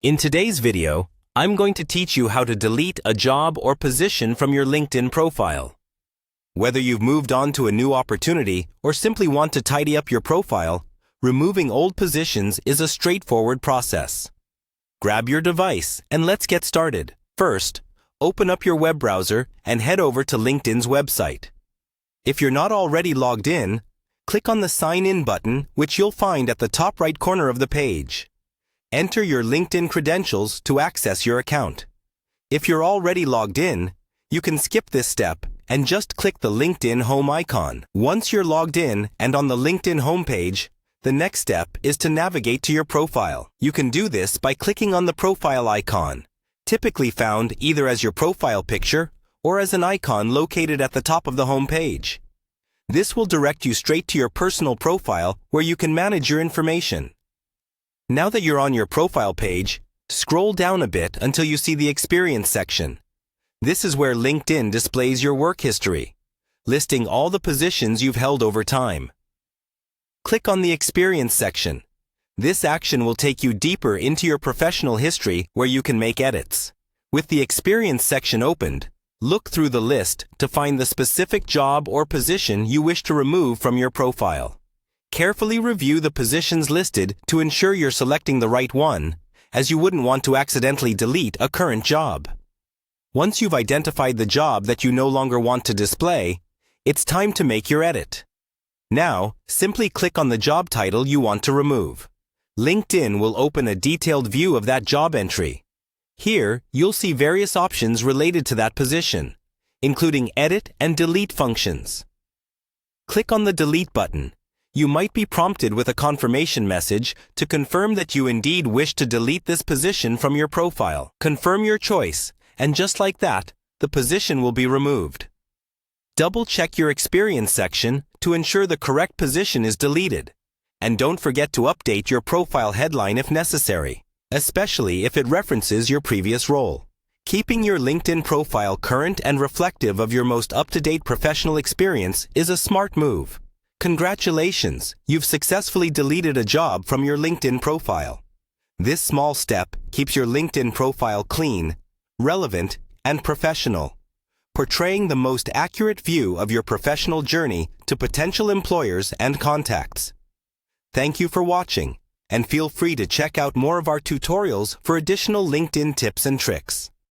In today's video, I'm going to teach you how to delete a job or position from your LinkedIn profile. Whether you've moved on to a new opportunity or simply want to tidy up your profile, removing old positions is a straightforward process. Grab your device and let's get started. First, open up your web browser and head over to LinkedIn's website. If you're not already logged in, click on the Sign In button, which you'll find at the top right corner of the page. Enter your LinkedIn credentials to access your account. If you're already logged in, you can skip this step and just click the LinkedIn home icon. Once you're logged in and on the LinkedIn homepage, the next step is to navigate to your profile. You can do this by clicking on the profile icon, typically found either as your profile picture or as an icon located at the top of the homepage. This will direct you straight to your personal profile where you can manage your information. Now that you're on your profile page, scroll down a bit until you see the Experience section. This is where LinkedIn displays your work history, listing all the positions you've held over time. Click on the Experience section. This action will take you deeper into your professional history where you can make edits. With the Experience section opened, look through the list to find the specific job or position you wish to remove from your profile. Carefully review the positions listed to ensure you're selecting the right one, as you wouldn't want to accidentally delete a current job. Once you've identified the job that you no longer want to display, it's time to make your edit. Now, simply click on the job title you want to remove. LinkedIn will open a detailed view of that job entry. Here, you'll see various options related to that position, including edit and delete functions. Click on the Delete button. You might be prompted with a confirmation message to confirm that you indeed wish to delete this position from your profile. Confirm your choice, and just like that, the position will be removed. Double-check your Experience section to ensure the correct position is deleted. And don't forget to update your profile headline if necessary, especially if it references your previous role. Keeping your LinkedIn profile current and reflective of your most up-to-date professional experience is a smart move. Congratulations, you've successfully deleted a job from your LinkedIn profile. This small step keeps your LinkedIn profile clean, relevant, and professional, portraying the most accurate view of your professional journey to potential employers and contacts. Thank you for watching, and feel free to check out more of our tutorials for additional LinkedIn tips and tricks.